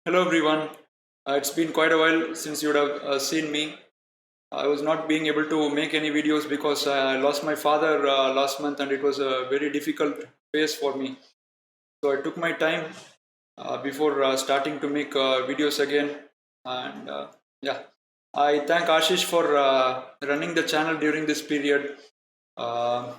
Hello everyone. It's been quite a while since you would have seen me. I was not being able to make any videos because I lost my father last month and it was a very difficult phase for me. So I took my time before starting to make videos again. And yeah, I thank Ashish for running the channel during this period. Uh,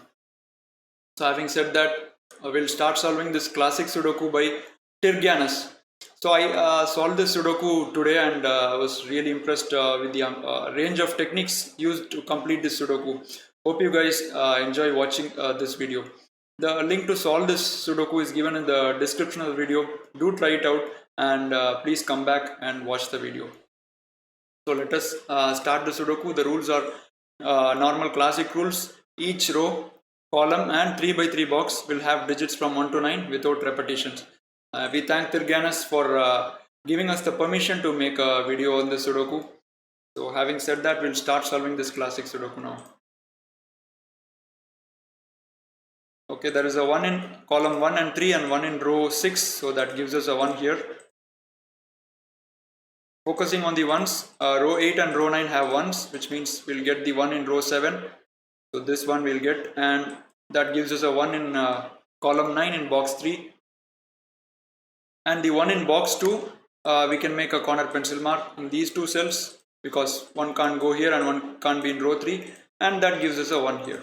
so having said that, we'll start solving this classic Sudoku by Tyrgannus. So I solved this Sudoku today and was really impressed with the range of techniques used to complete this Sudoku. Hope you guys enjoy watching this video. The link to solve this Sudoku is given in the description of the video. Do try it out and please come back and watch the video. So let us start the Sudoku. The rules are normal classic rules. Each row, column and 3 by 3 box will have digits from 1 to 9 without repetitions. We thank Tyrgannus for giving us the permission to make a video on the Sudoku. So having said that, we'll start solving this classic Sudoku now. Okay, there is a 1 in column 1 and 3 and 1 in row 6. So that gives us a 1 here. Focusing on the ones, row 8 and row 9 have ones, which means we'll get the 1 in row 7. So this one we'll get, and that gives us a 1 in column 9 in box 3. And the 1 in box 2, we can make a corner pencil mark in these two cells because one can't go here and one can't be in row 3, and that gives us a 1 here.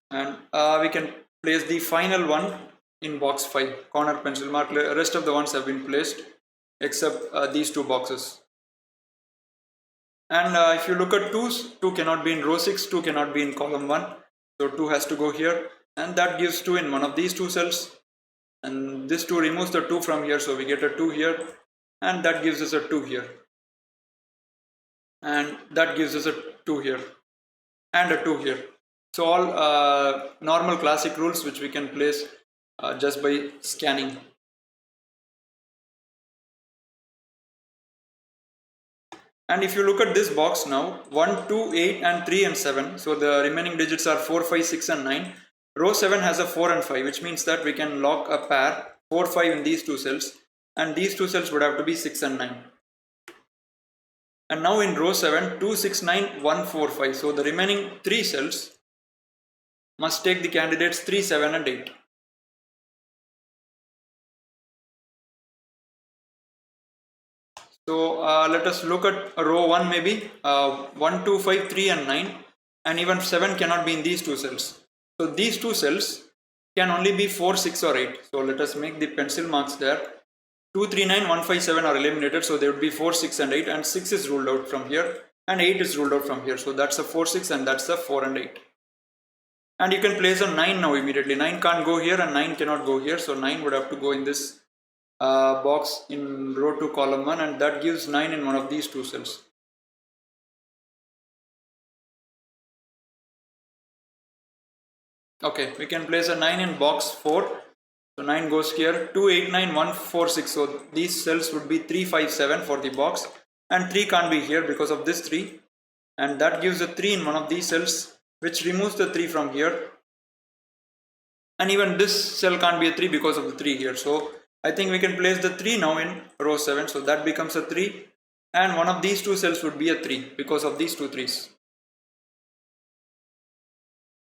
And we can place the final one in box 5, corner pencil mark. The rest of the ones have been placed except these two boxes. And if you look at 2's, 2 cannot be in row 6, 2 cannot be in column 1. So 2 has to go here, and that gives 2 in one of these two cells. And this 2 removes the 2 from here, so we get a 2 here, and that gives us a 2 here. And that gives us a 2 here, and a 2 here. So all normal classic rules which we can place just by scanning. And if you look at this box now, 1, 2, 8 and 3 and 7. So the remaining digits are 4, 5, 6 and 9. Row 7 has a 4 and 5, which means that we can lock a pair 4, 5 in these two cells. And these two cells would have to be 6 and 9. And now in row 7, 2, 6, 9, 1, 4, 5. So the remaining 3 cells must take the candidates 3, 7 and 8. So let us look at row 1 maybe, 1, 2, 5, 3 and 9, and even 7 cannot be in these two cells. So these two cells can only be 4, 6 or 8. So let us make the pencil marks there. 2, 3, 9, 1, 5, 7 are eliminated, so they would be 4, 6 and 8, and 6 is ruled out from here and 8 is ruled out from here. So that's a 4, 6 and that's a 4 and 8. And you can place a 9 now immediately. 9 can't go here and 9 cannot go here, so 9 would have to go in this box in row 2 column 1, and that gives 9 in one of these two cells. Okay, we can place a 9 in box 4. So 9 goes here, 2, 8, 9, 1, 4, 6. So these cells would be 3, 5, 7 for the box, and 3 can't be here because of this 3, and that gives a 3 in one of these cells, which removes the 3 from here. And even this cell can't be a 3 because of the 3 here. So I think we can place the 3 now in row 7, so that becomes a 3, and one of these two cells would be a 3 because of these two 3's.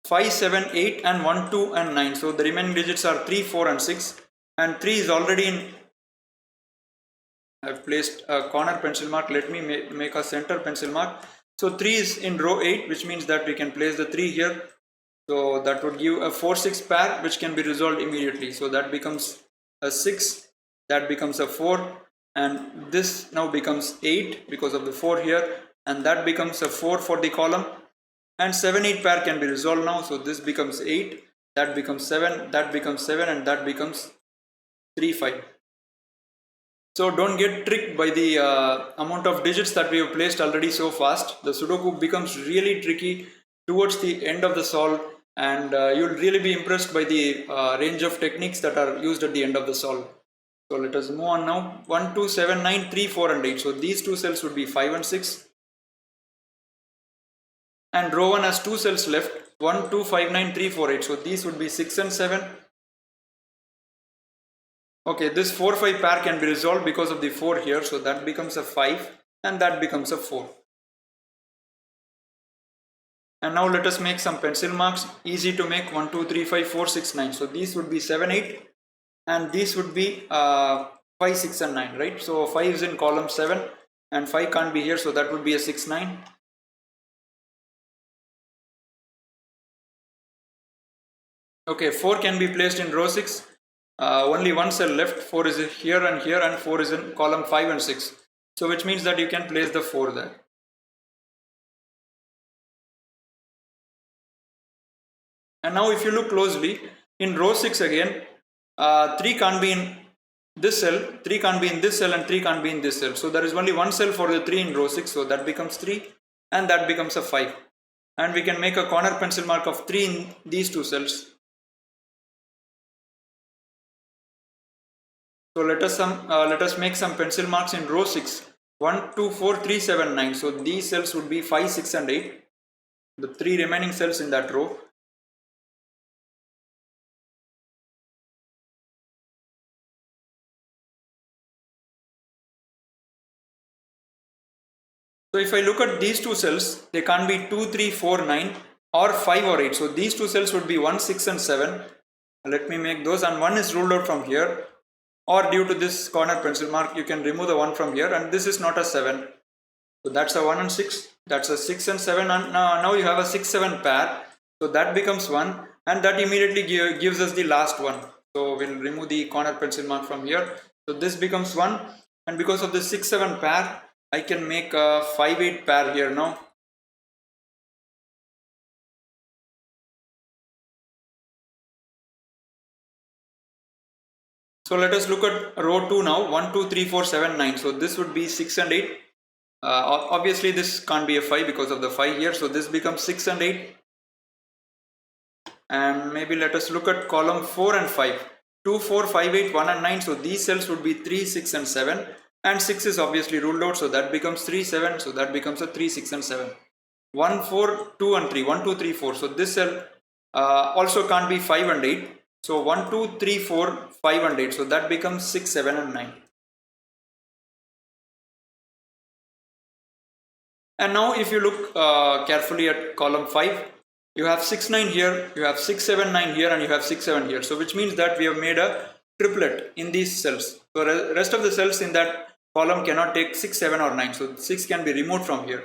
5, 7, 8 and 1, 2 and 9. So the remaining digits are 3, 4 and 6, and 3 is already in. I have placed a corner pencil mark. Let me make a center pencil mark. So 3 is in row 8, which means that we can place the 3 here. So that would give a 4, 6 pair which can be resolved immediately. So that becomes a 6, that becomes a 4, and this now becomes 8 because of the 4 here, and that becomes a 4 for the column, and 7, 8 pair can be resolved now. So this becomes 8, that becomes 7, that becomes 7, and that becomes 3, 5. So don't get tricked by the amount of digits that we have placed already so fast. The Sudoku becomes really tricky towards the end of the solve, and you'll really be impressed by the range of techniques that are used at the end of the solve. So let us move on now. 1, 2, 7, 9, 3, 4 and 8. So these two cells would be 5 and 6. And row 1 has 2 cells left. 1, 2, 5, 9, 3, 4, 8. So these would be 6 and 7. Okay, this 4-5 pair can be resolved because of the 4 here, so that becomes a 5 and that becomes a 4. And now let us make some pencil marks. Easy to make. 1, 2, 3, 5, 4, 6, 9. So these would be 7, 8 and these would be 5, 6 and 9, right? So 5 is in column 7 and 5 can't be here, so that would be a 6, 9. Okay, 4 can be placed in row 6. Only one cell left. 4 is here and 4 is in column 5 and 6. So which means that you can place the 4 there. And now if you look closely, in row 6 again, 3 can't be in this cell, 3 can't be in this cell and 3 can't be in this cell. So there is only one cell for the 3 in row 6, so that becomes 3 and that becomes a 5. And we can make a corner pencil mark of 3 in these two cells. So let us make some pencil marks in row 6. 1, 2, 4, 3, 7, 9. So these cells would be 5, 6 and 8. The 3 remaining cells in that row. So if I look at these two cells, they can't be 2, 3, 4, 9 or 5 or 8. So these two cells would be 1, 6 and 7. Let me make those, and 1 is ruled out from here. Or due to this corner pencil mark, you can remove the 1 from here, and this is not a 7. So that's a 1 and 6. That's a 6 and 7. And now you have a 6, 7 pair. So that becomes 1, and that immediately gives us the last one. So we'll remove the corner pencil mark from here. So this becomes 1, and because of the 6, 7 pair, I can make a 5, 8 pair here now. So let us look at row 2 now. 1, 2, 3, 4, 7, 9. So this would be 6 and 8. Obviously this can't be a 5 because of the 5 here. So this becomes 6 and 8. And maybe let us look at column 4 and 5. 2, 4, 5, 8, 1 and 9. So these cells would be 3, 6 and 7. And 6 is obviously ruled out. So that becomes 3, 7. So that becomes a 3, 6 and 7. 1, 4, 2 and 3. 1, 2, 3, 4. So this cell also can't be 5 and 8. So 1, 2, 3, 4, 5 and 8. So that becomes 6, 7 and 9. And now if you look carefully at column 5, you have 6, 9 here, you have 6, 7, 9 here, and you have 6, 7 here. So which means that we have made a triplet in these cells. So the rest of the cells in that column cannot take 6, 7 or 9. So 6 can be removed from here.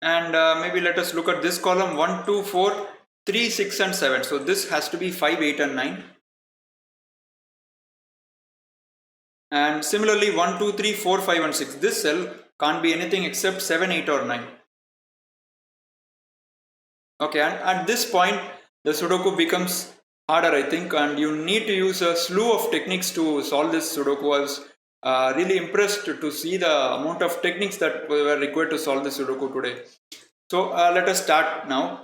And maybe let us look at this column. 1, 2, 4, 3, 6 and 7. So this has to be 5, 8 and 9. And similarly 1, 2, 3, 4, 5 and 6. This cell can't be anything except 7, 8 or 9. Okay, and at this point the Sudoku becomes harder, I think, and you need to use a slew of techniques to solve this Sudoku. I was really impressed to see the amount of techniques that were required to solve this Sudoku today. So let us start now.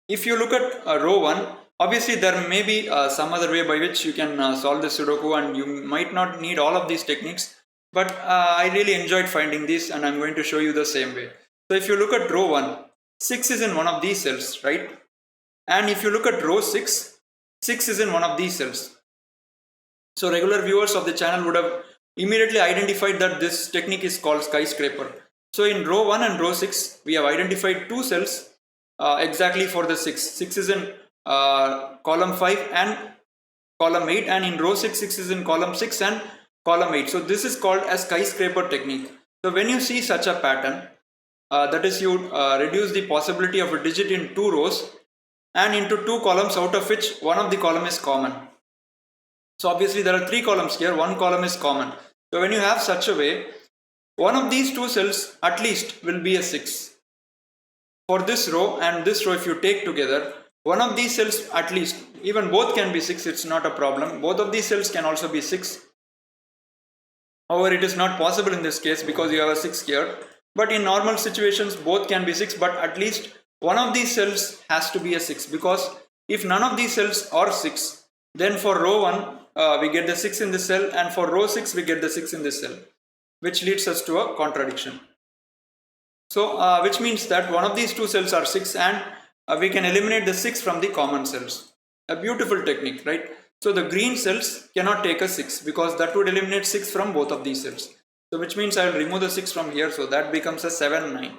If you look at row 1, obviously there may be some other way by which you can solve this Sudoku, and you might not need all of these techniques, but I really enjoyed finding these, and I'm going to show you the same way. So if you look at row 1, 6 is in one of these cells, right? And if you look at row 6, 6 is in one of these cells. So regular viewers of the channel would have immediately identified that this technique is called Skyscraper. So in row 1 and row 6, we have identified two cells exactly for the 6. 6 is in column 5 and column 8, and in row 6, 6 is in column 6 and column 8. So this is called a Skyscraper technique. So when you see such a pattern, that is, you reduce the possibility of a digit in 2 rows and into 2 columns, out of which one of the column is common. So obviously there are 3 columns here, 1 column is common. So when you have such a way, one of these 2 cells at least will be a 6. For this row and this row, if you take together, one of these cells at least, even both can be 6, it's not a problem. Both of these cells can also be 6. However, it is not possible in this case because you have a 6 here. But in normal situations, both can be 6, but at least one of these cells has to be a 6, because if none of these cells are 6, then for row 1, we get the 6 in this cell, and for row 6, we get the 6 in this cell, which leads us to a contradiction. So which means that one of these 2 cells are 6, and we can eliminate the 6 from the common cells. A beautiful technique, right? So the green cells cannot take a 6 because that would eliminate 6 from both of these cells. So which means I will remove the 6 from here, so that becomes a 7, 9.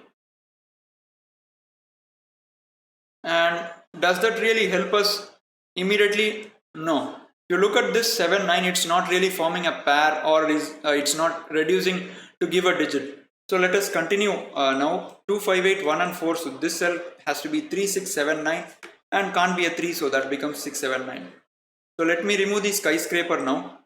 And does that really help us immediately? No. If you look at this 7, 9, it's not really forming a pair, or it's not reducing to give a digit. So let us continue now. 2, 5, 8, 1 and 4. So this cell has to be 3, 6, 7, 9 and can't be a 3, so that becomes 6, 7, 9. So let me remove the skyscraper now.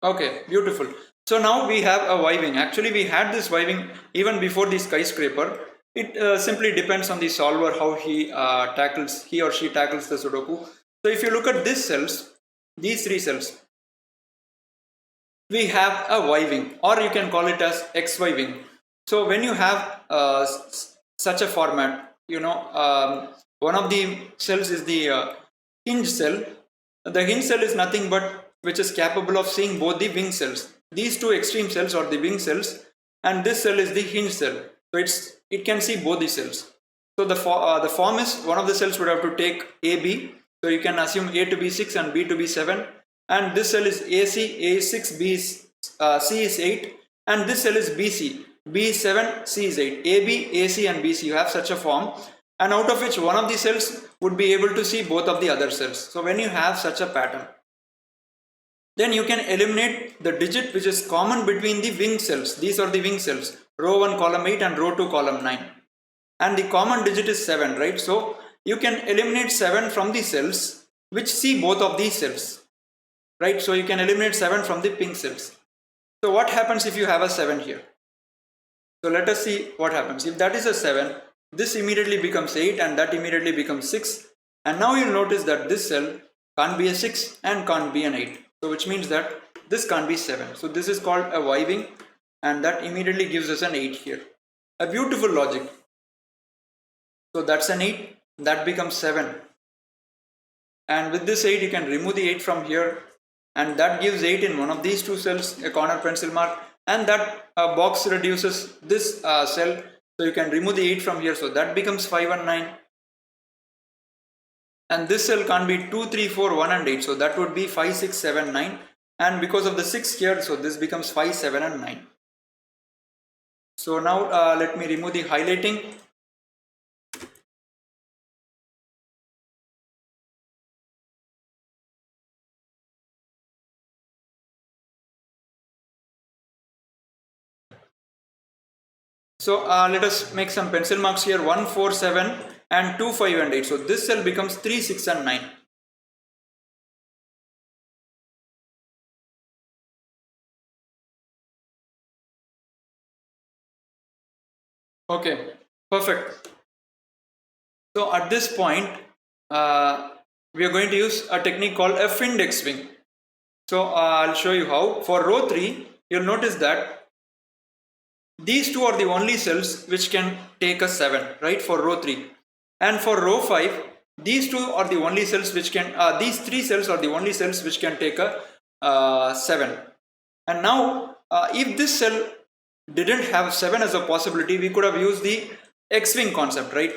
Okay, beautiful. So now we have a viving. Actually, we had this viving even before the skyscraper. It simply depends on the solver how he or she tackles the Sudoku. So if you look at these cells, these 3 cells, we have a viving, or you can call it as X viving. So when you have such a format, one of the cells is the hinge cell. The hinge cell is nothing but which is capable of seeing both the wing cells. These 2 extreme cells are the wing cells, and this cell is the hinge cell. So it can see both the cells. So the form is, one of the cells would have to take AB. So you can assume A to be 6 and B to be 7. And this cell is AC, A is 6, B is, C is 8. And this cell is BC, B is 7, C is 8. AB, AC and BC, you have such a form. And out of which one of the cells would be able to see both of the other cells. So when you have such a pattern, then you can eliminate the digit which is common between the wing cells. These are the wing cells, row 1 column 8 and row 2 column 9. And the common digit is 7, right? So you can eliminate 7 from the cells which see both of these cells, right? So you can eliminate 7 from the pink cells. So what happens if you have a 7 here? So let us see what happens. If that is a 7, this immediately becomes 8 and that immediately becomes 6. And now you'll notice that this cell can't be a 6 and can't be an 8. So which means that this can't be 7. So this is called a viving, and that immediately gives us an 8 here. A beautiful logic. So that's an 8, that becomes 7. And with this 8 you can remove the 8 from here, and that gives 8 in one of these 2 cells, a corner pencil mark, and that box reduces this cell. So you can remove the 8 from here, so that becomes 5 and 9. And this cell can't be 2, 3, 4, 1 and 8, so that would be 5, 6, 7, 9. And because of the 6 here, so this becomes 5, 7 and 9. So now let me remove the highlighting. So let us make some pencil marks here. 1, 4, 7 and 2, 5 and 8. So this cell becomes 3, 6 and 9. Okay, perfect. So at this point, we are going to use a technique called a finned X-wing. So I'll show you how. For row 3, you'll notice that these 2 are the only cells which can take a 7, right, for row 3. And for row 5, these 2 are the only cells which can, these 3 cells are the only cells which can take a 7. And now, if this cell didn't have 7 as a possibility, we could have used the X-wing concept, right?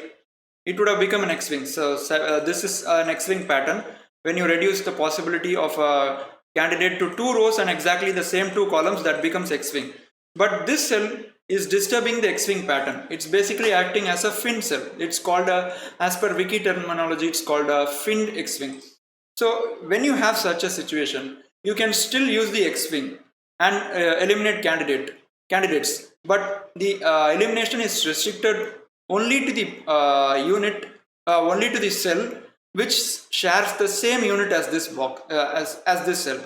It would have become an X-wing. So this is an X-wing pattern. When you reduce the possibility of a candidate to 2 rows and exactly the same 2 columns, that becomes X-wing. But this cell is disturbing the X-wing pattern. It's basically acting as a finned cell. It's called as per wiki terminology, it's called a finned X-wing. So when you have such a situation, you can still use the X-wing and eliminate candidates. But the elimination is restricted only to the unit, only to the cell which shares the same unit as this box, as this cell.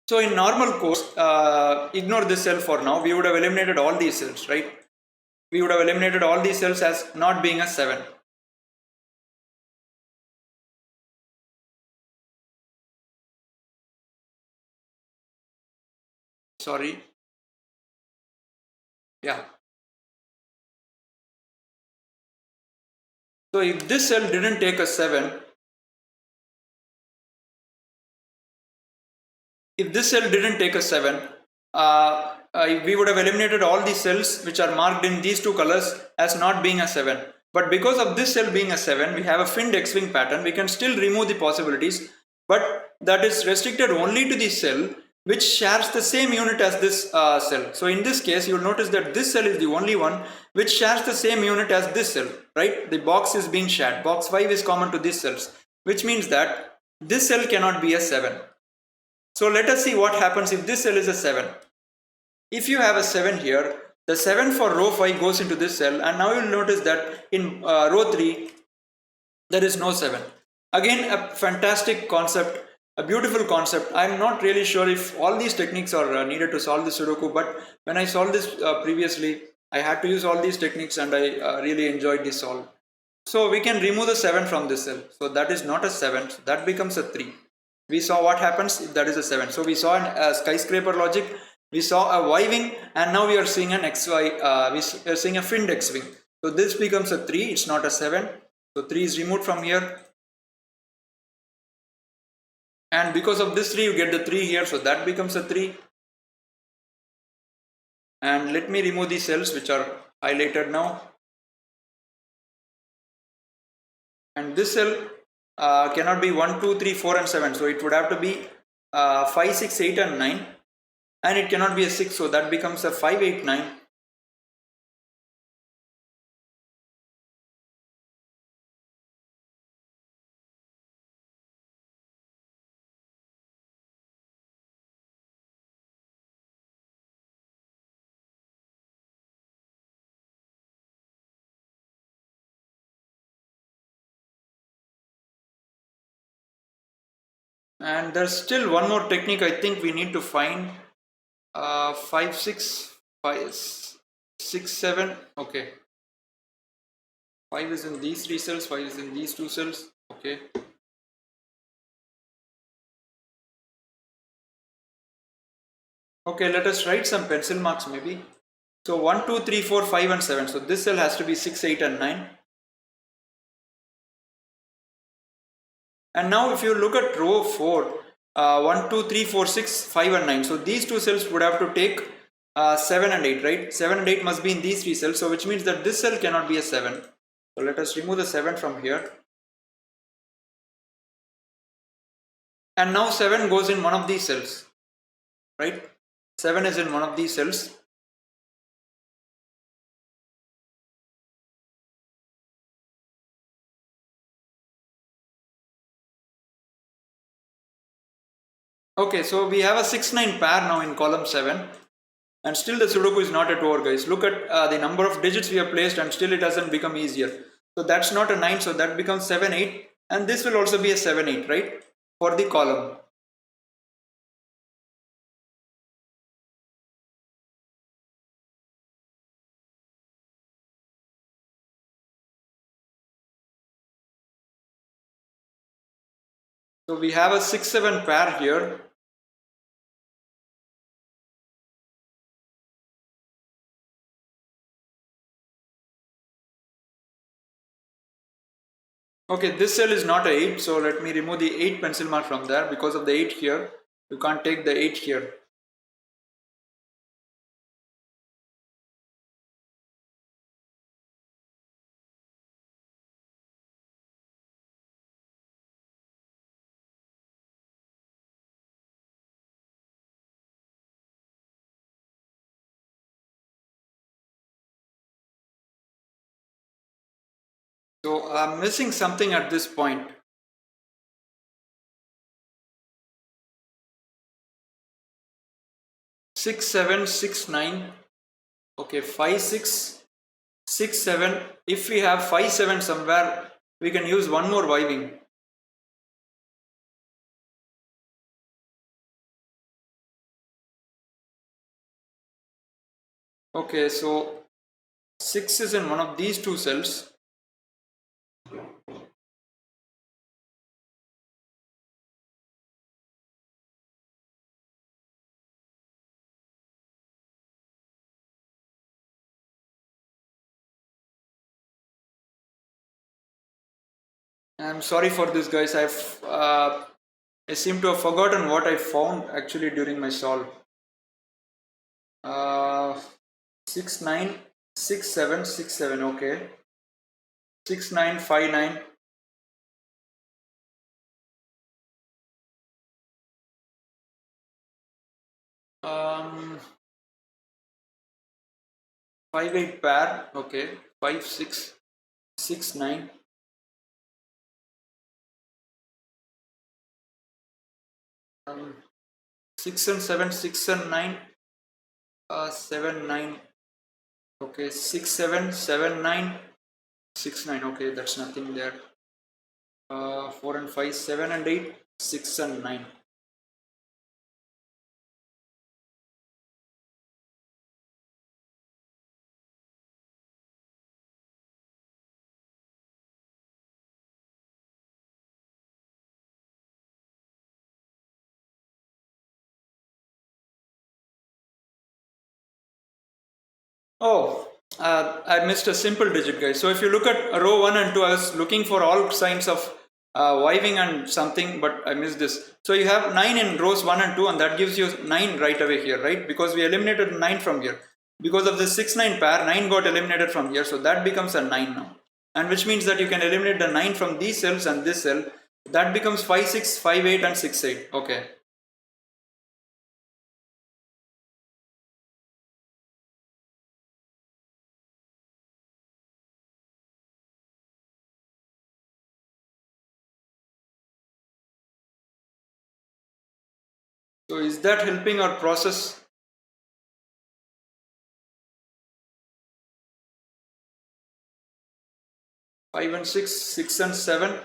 So in normal course, ignore this cell for now. We would have eliminated all these cells, right? We would have eliminated all these cells as not being a 7. Sorry. Yeah. So if this cell didn't take a 7, if this cell didn't take a 7, we would have eliminated all these cells which are marked in these two colors as not being a 7. But because of this cell being a 7, we have a finned X-wing pattern. We can still remove the possibilities, but that is restricted only to the cell which shares the same unit as this cell. So in this case, you will notice that this cell is the only one which shares the same unit as this cell, right? The box is being shared. Box 5 is common to these cells, which means that this cell cannot be a 7. So let us see what happens if this cell is a 7. If you have a 7 here, the 7 for row 5 goes into this cell, and now you will notice that in row 3 there is no 7. Again, a fantastic concept, a beautiful concept. I am not really sure if all these techniques are needed to solve the Sudoku, but when I solved this previously, I had to use all these techniques and I really enjoyed this solve. So we can remove the 7 from this cell. So that is not a 7, so that becomes a 3. We saw what happens if that is a 7. So we saw a skyscraper logic, we saw a Y-wing, and now we are seeing an XY, we are seeing a finned X-wing. So this becomes a 3, it's not a 7. So 3 is removed from here. And because of this 3, you get the 3 here, so that becomes a 3. And let me remove these cells which are highlighted now. And this cell cannot be 1, 2, 3, 4 and 7. So it would have to be 5, 6, 8 and 9. And it cannot be a 6. So that becomes a 5, 8, 9. And there's still one more technique I think we need to find. 5, 6, 5, 6, 7. Okay. 5 is in these 3 cells, 5 is in these 2 cells. Okay. Okay, let us write some pencil marks maybe. So 1, 2, 3, 4, 5 and 7. So this cell has to be 6, 8 and 9. And now if you look at row 4, 1, 2, 3, 4, 6, 5 and 9. So these two cells would have to take 7 and 8, right? 7 and 8 must be in these 3 cells. So which means that this cell cannot be a 7. So let us remove the 7 from here. And now 7 goes in one of these cells, right? 7 is in one of these cells. Okay, so we have a 6, 9 pair now in column 7. And still the Sudoku is not at over, guys. Look at the number of digits we have placed and still it hasn't become easier. So that's not a 9, so that becomes 7, 8. And this will also be a 7, 8, right? For the column. So we have a 6, 7 pair here. Okay, this cell is not a 8, so let me remove the 8 pencil mark from there. Because of the 8 here, you can't take the 8 here. So I'm missing something at this point. Six, 7, 6, 9. Okay, 5, 6, 6, 7. If we have 5, 7 somewhere, we can use one more Y-wing. Okay, so 6 is in one of these 2 cells. I'm sorry for this, guys. I've I seem to have forgotten what I found actually during my solve. 6 9 6 7 6 7. Okay, 6 9 5 9. 5 8 pair. Okay, 5 6 6 9. 6 and 7 6 and 9. 7 9. Okay, 6 7 7 9 6 9. Okay, that's nothing there. 4 and 5 7 and 8 6 and 9. Oh, I missed a simple digit, guys. So if you look at row 1 and 2, I was looking for all signs of wiving and something, but I missed this. So you have 9 in rows 1 and 2, and that gives you 9 right away here, right? Because we eliminated 9 from here. Because of the 6 9 pair, 9 got eliminated from here, so that becomes a 9 now. And which means that you can eliminate the 9 from these cells and this cell. That becomes 5 6 5 8 and 6 8. Okay. So is that helping our process? 5 and 6, 6 and 7.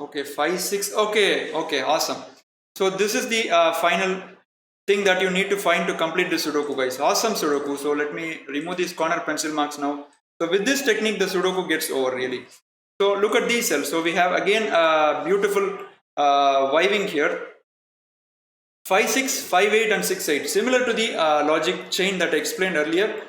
Okay, 5 6. Okay, awesome. So this is the final thing that you need to find to complete the Sudoku, guys. Awesome Sudoku. So let me remove these corner pencil marks now. So with this technique, the Sudoku gets over really. So look at these cells. So we have again beautiful wiving here. 5 6 5 8 and 6 8. Similar to the logic chain that I explained earlier.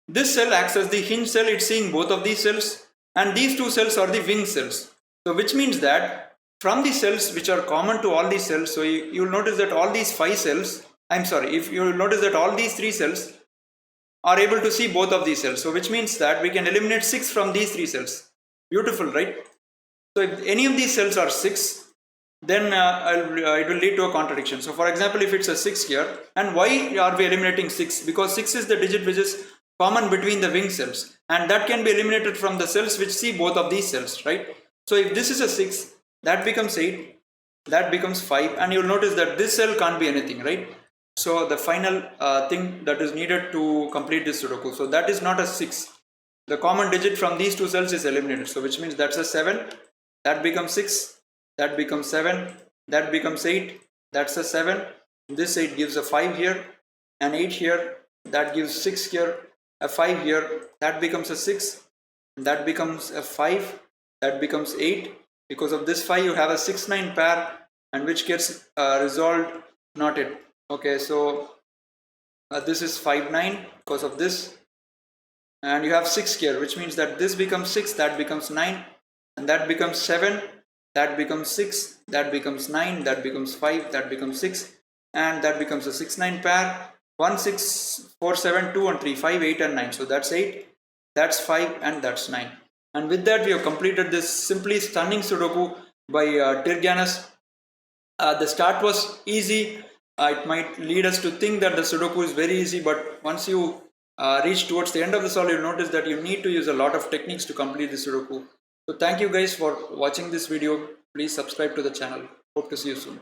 This cell acts as the hinge cell. It's seeing both of these cells, and these two cells are the wing cells. So which means that from the cells which are common to all these cells, so you will notice that all these 5 cells, if you will notice that all these 3 cells are able to see both of these cells. So which means that we can eliminate 6 from these 3 cells. Beautiful, right? So if any of these cells are 6, then it will lead to a contradiction. So for example, if it's a 6 here, and why are we eliminating 6? Because 6 is the digit which is common between the wing cells, and that can be eliminated from the cells which see both of these cells, right? So if this is a 6, that becomes 8, that becomes 5, and you'll notice that this cell can't be anything, right? So the final thing that is needed to complete this Sudoku, so that is not a 6. The common digit from these two cells is eliminated, so which means that's a 7, that becomes 6, that becomes 7, that becomes 8, that's a 7, this 8 gives a 5 here, an 8 here, that gives 6 here, a 5 here, that becomes a 6, that becomes a 5, that becomes 8. Because of this 5 you have a 6 9 pair, and which gets resolved, not it. Okay, so this is 5 9 because of this, and you have 6 here, which means that this becomes 6, that becomes 9, and that becomes 7, that becomes 6, that becomes 9, that becomes 5, that becomes 6, and that becomes a 6 9 pair. 1 6 4 7 2 and 3 5 8 and 9. So that's 8, that's 5, and that's 9. And with that we have completed this simply stunning Sudoku by Tyrgannus. The start was easy. It might lead us to think that the Sudoku is very easy, but once you reach towards the end of the solve, you'll notice that you need to use a lot of techniques to complete the Sudoku. So thank you guys for watching this video. Please subscribe to the channel. Hope to see you soon.